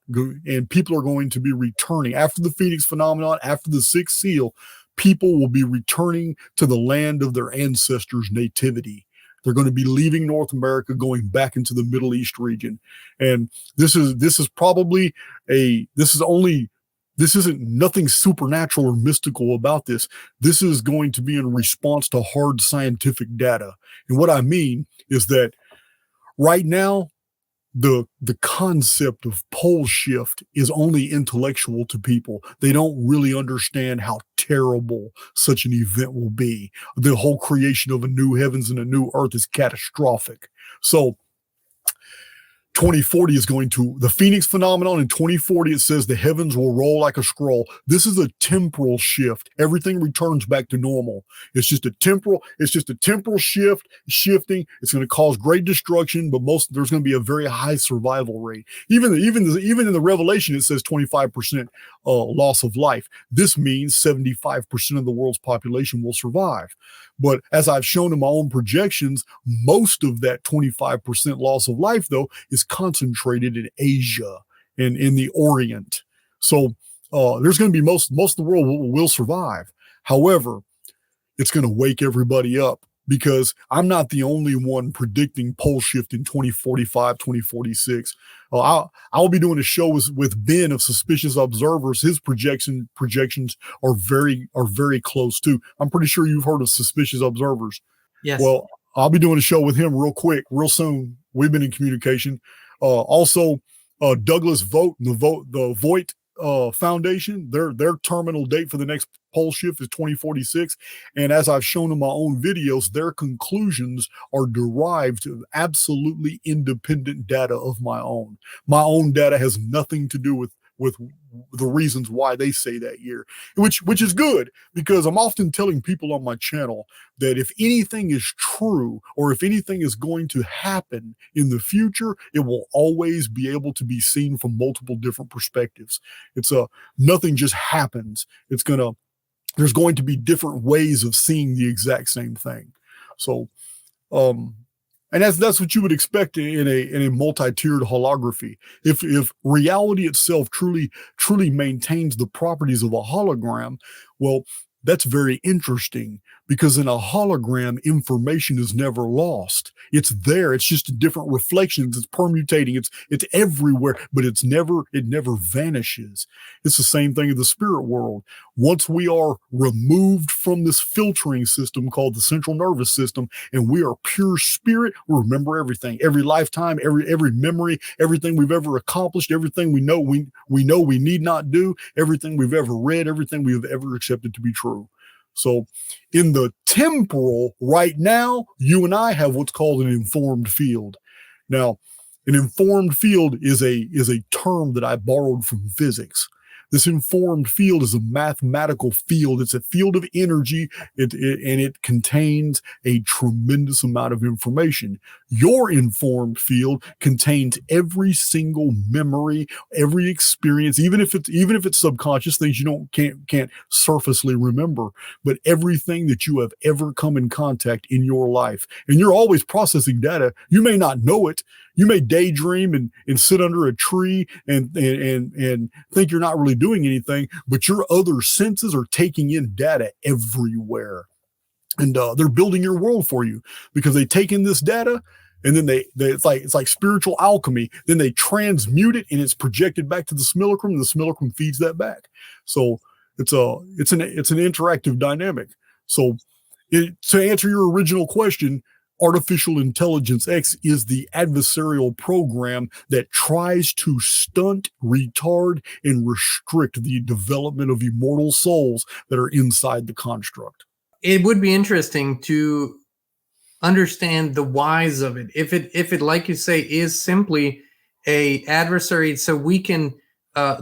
and people are going to be returning after the Phoenix phenomenon, after the sixth seal. People will be returning to the land of their ancestors' nativity. They're going to be leaving North America, going back into the Middle East region. And this isn't nothing supernatural or mystical about this. This is going to be in response to hard scientific data. And what I mean is that right now, the concept of pole shift is only intellectual to people. They don't really understand how terrible such an event will be. The whole creation of a new heavens and a new earth is catastrophic. So 2040 is the Phoenix phenomenon in 2040, it says the heavens will roll like a scroll. This is a temporal shift. Everything returns back to normal. It's just a temporal shifting. It's going to cause great destruction, but there's going to be a very high survival rate. Even in the Revelation, it says 25% loss of life. This means 75% of the world's population will survive. But as I've shown in my own projections, most of that 25% loss of life, though, is concentrated in Asia and in the Orient. So there's going to be most of the world will survive. However, it's going to wake everybody up, because I'm not the only one predicting pole shift in 2045, 2046. I'll be doing a show with Ben of Suspicious Observers. His projections are very close too. I'm pretty sure you've heard of Suspicious Observers. Yes. Well, I'll be doing a show with him real soon. We've been in communication. Also, Douglas Vogt, the Voigt Foundation, their terminal date for the next pole shift is 2046. And as I've shown in my own videos, their conclusions are derived of absolutely independent data of my own. My own data has nothing to do with the reasons why they say that year, which is good, because I'm often telling people on my channel that if anything is true, or if anything is going to happen in the future, it will always be able to be seen from multiple different perspectives. Nothing just happens. There's going to be different ways of seeing the exact same thing. So, and that's what you would expect in a multi-tiered holography. If reality itself truly maintains the properties of a hologram, well, that's very interesting, because in a hologram, information is never lost. It's there. It's just different reflections. It's permutating. It's everywhere, but it never vanishes. It's the same thing in the spirit world. Once we are removed from this filtering system called the central nervous system, and we are pure spirit, we remember everything, every lifetime, every memory, everything we've ever accomplished, everything we know we need not do, everything we've ever read, everything we've ever accepted to be true. So in the temporal right now, you and I have what's called an informed field. Now, an informed field is a term that I borrowed from physics. This informed field is a mathematical field. It's a field of energy, and it contains a tremendous amount of information. Your informed field contains every single memory, every experience, even if it's subconscious, things you can't surfacely remember, but everything that you have ever come in contact in your life. And you're always processing data. You may not know it. You may daydream and sit under a tree and think you're not really doing anything, but your other senses are taking in data everywhere. And they're building your world for you, because they take in this data, and then it's like spiritual alchemy. Then they transmute it, and it's projected back to the Simulacrum, and the Simulacrum feeds that back. So it's an interactive dynamic. So to answer your original question, Artificial Intelligence X is the adversarial program that tries to stunt, retard, and restrict the development of immortal souls that are inside the construct. It would be interesting to understand the whys of it. If it, like you say, is simply a adversary, so we can,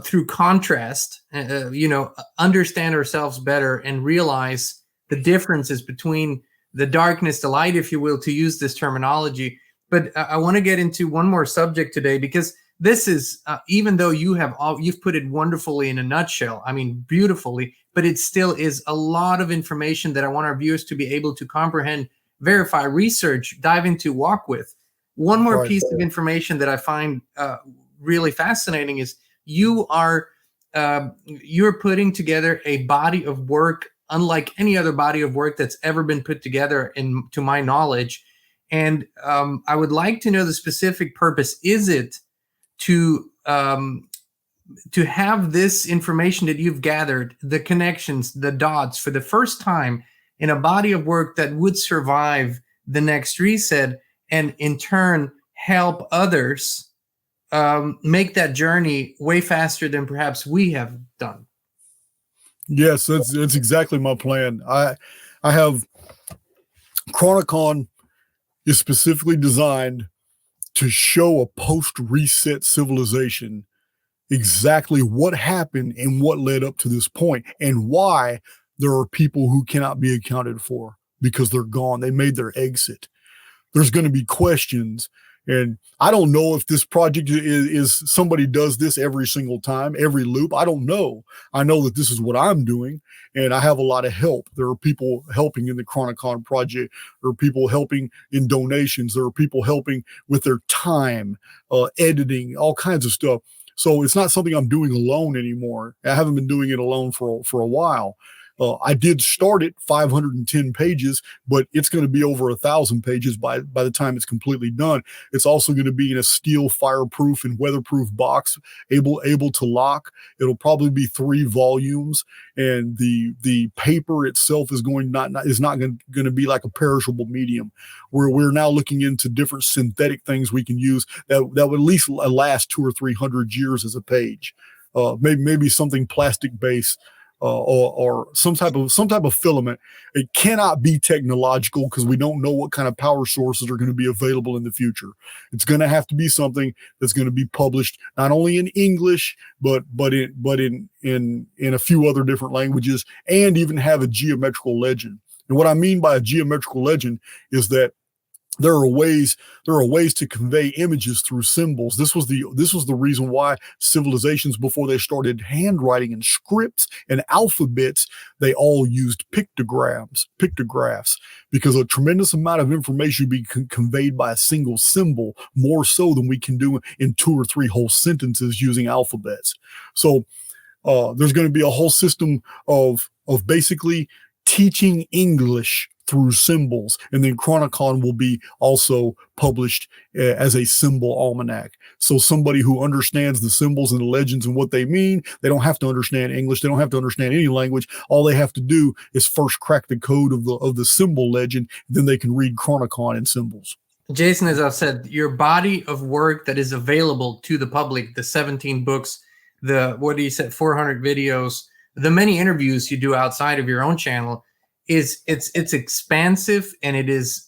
through contrast, understand ourselves better and realize the differences between the darkness, the light, if you will, to use this terminology. But I want to get into one more subject today, because this is, even though you've put it wonderfully in a nutshell, I mean, beautifully, but it still is a lot of information that I want our viewers to be able to comprehend, verify, research, dive into, walk with. One more piece of information that I find really fascinating is you're putting together a body of work unlike any other body of work that's ever been put together, to my knowledge. And I would like to know the specific purpose. Is it to have this information that you've gathered, the connections, the dots, for the first time in a body of work that would survive the next reset, and in turn help others make that journey way faster than perhaps we have done? Yes, that's exactly my plan. I have Chronicon is specifically designed to show a post-reset civilization exactly what happened and what led up to this point, and why there are people who cannot be accounted for because they're gone. They made their exit. There's going to be questions. And I don't know if this project is somebody does this every single time, every loop. I don't know. I know that this is what I'm doing, and I have a lot of help. There are people helping in the Chronicon project. There are people helping in donations. There are people helping with their time, editing, all kinds of stuff. So it's not something I'm doing alone anymore. I haven't been doing it alone for a while. I did start it 510 pages, but it's going to be over 1,000 pages by the time it's completely done. It's also going to be in a steel fireproof and weatherproof box, able to lock. It'll probably be 3 volumes, and the paper itself is not going to be like a perishable medium. We're now looking into different synthetic things we can use that would at least last 200 or 300 years as a page. maybe something plastic based, or some type of filament. It cannot be technological because we don't know what kind of power sources are going to be available in the future. It's going to have to be something that's going to be published not only in English but in a few other different languages, and even have a geometrical legend. And what I mean by a geometrical legend is that there are ways to convey images through symbols. This was the reason why civilizations, before they started handwriting and scripts and alphabets, they all used pictographs, because a tremendous amount of information would be conveyed by a single symbol, more so than we can do in 2 or 3 whole sentences using alphabets. So there's going to be a whole system of basically teaching English through symbols, and then Chronicon will be also published as a symbol almanac. So somebody who understands the symbols and the legends and what they mean, they don't have to understand English. They don't have to understand any language. All they have to do is first crack the code of the symbol legend. Then they can read Chronicon in symbols. Jason, as I've said, your body of work that is available to the public, the 17 books, the 400 videos, the many interviews you do outside of your own channel, it's expansive, and it is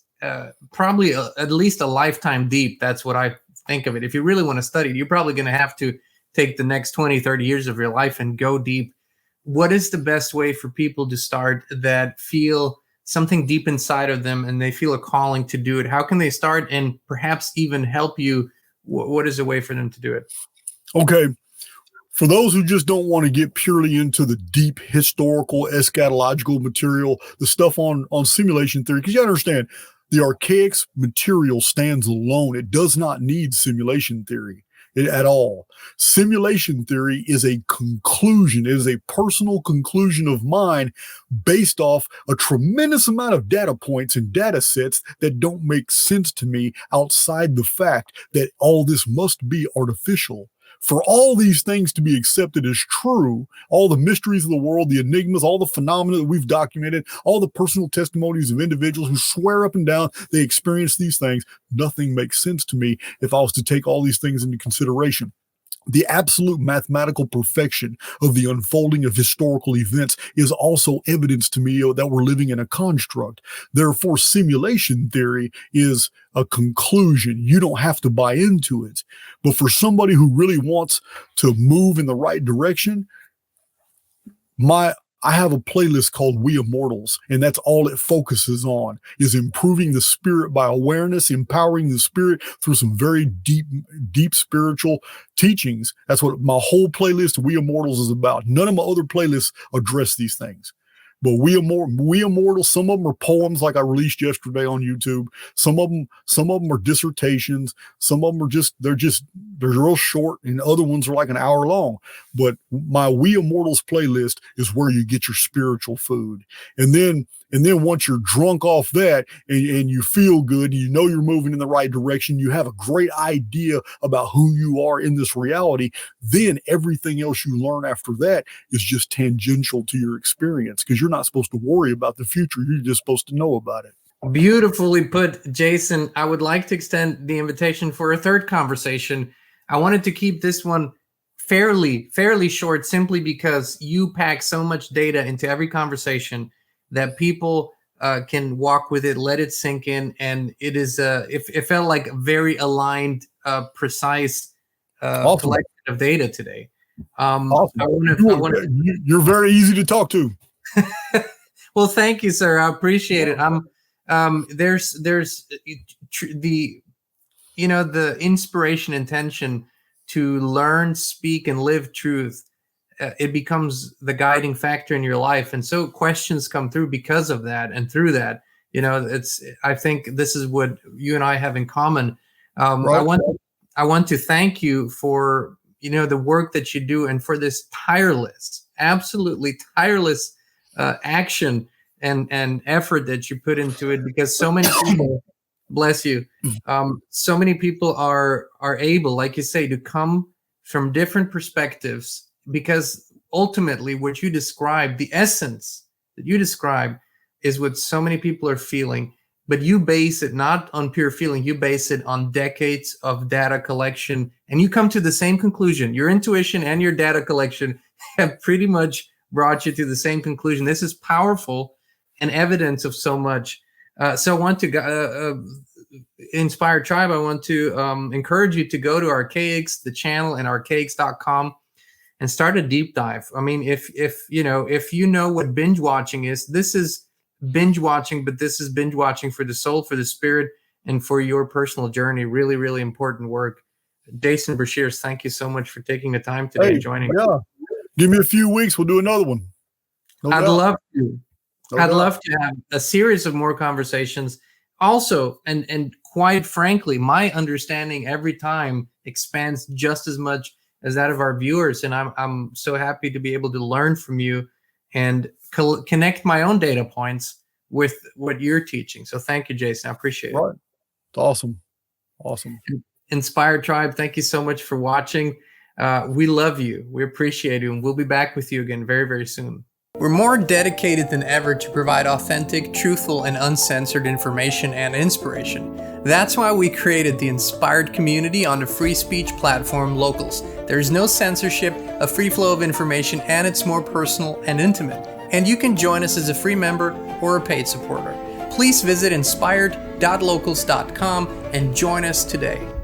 probably at least a lifetime deep. That's what I think of it. If you really want to study it, you're probably going to have to take the next 20, 30 years of your life and go deep. What is the best way for people to start that feel something deep inside of them and they feel a calling to do it? How can they start and perhaps even help you? What is a way for them to do it? Okay. For those who just don't want to get purely into the deep historical eschatological material, the stuff on simulation theory, because you understand the Archaix material stands alone. It does not need simulation theory at all. Simulation theory is a conclusion. It is a personal conclusion of mine based off a tremendous amount of data points and data sets that don't make sense to me outside the fact that all this must be artificial. For all these things to be accepted as true, all the mysteries of the world, the enigmas, all the phenomena that we've documented, all the personal testimonies of individuals who swear up and down they experience these things, nothing makes sense to me if I was to take all these things into consideration. The absolute mathematical perfection of the unfolding of historical events is also evidence to me that we're living in a construct. Therefore, simulation theory is a conclusion. You don't have to buy into it. But for somebody who really wants to move in the right direction, I have a playlist called We Immortals, and that's all it focuses on, is improving the spirit by awareness, empowering the spirit through some very deep spiritual teachings. That's what my whole playlist, We Immortals, is about. None of my other playlists address these things. But We Immortals, some of them are poems like I released yesterday on YouTube. Some of them are dissertations. Some of them they're real short, and other ones are like an hour long. But my We Immortals playlist is where you get your spiritual food. And then once you're drunk off that and you feel good, you know you're moving in the right direction, you have a great idea about who you are in this reality, then everything else you learn after that is just tangential to your experience, because you're not supposed to worry about the future. You're just supposed to know about it. Beautifully put, Jason. I would like to extend the invitation for a third conversation. I wanted to keep this one fairly short, simply because you pack so much data into every conversation that people can walk with it, let it sink in, and it is it felt like a very aligned, precise Awesome. collection of data today. Awesome. You're very easy to talk to. Well, thank you, sir. I appreciate it. There's the inspiration, intention to learn, speak, and live truth. It becomes the guiding factor in your life, and so questions come through because of that, and through that, I think this is what you and I have in common. Right. I want to thank you for the work that you do, and for this absolutely tireless action and effort that you put into it, because so many people, bless you, so many people are able, like you say, to come from different perspectives. Because ultimately what you describe, the essence that you describe, is what so many people are feeling. but you base it not on pure feeling. You base it on decades of data collection, and you come to the same conclusion. Your intuition and your data collection have pretty much brought you to the same conclusion. This is powerful and evidence of so much. So I want to Inspired Tribe, I want to encourage you to go to Archaix, the channel, and archaix.com and start a deep dive. I mean, if you know what binge watching is, this is binge watching, but this is binge watching for the soul, for the spirit, and for your personal journey. Really, really important work. Jason Breshears, thank you so much for taking the time today and joining. Yeah. Give me a few weeks, we'll do another one. I'd love to. I'd love to have a series of more conversations. Also, and quite frankly, my understanding every time expands just as much as that of our viewers. And I'm so happy to be able to learn from you and connect my own data points with what you're teaching. So thank you, Jason. I appreciate it. It's awesome. Awesome. Inspired Tribe, thank you so much for watching. We love you. We appreciate you. And we'll be back with you again very, very soon. We're more dedicated than ever to provide authentic, truthful, and uncensored information and inspiration. That's why we created the Inspired community on the free speech platform Locals. There's no censorship, a free flow of information, and it's more personal and intimate. And you can join us as a free member or a paid supporter. Please visit inspired.locals.com and join us today.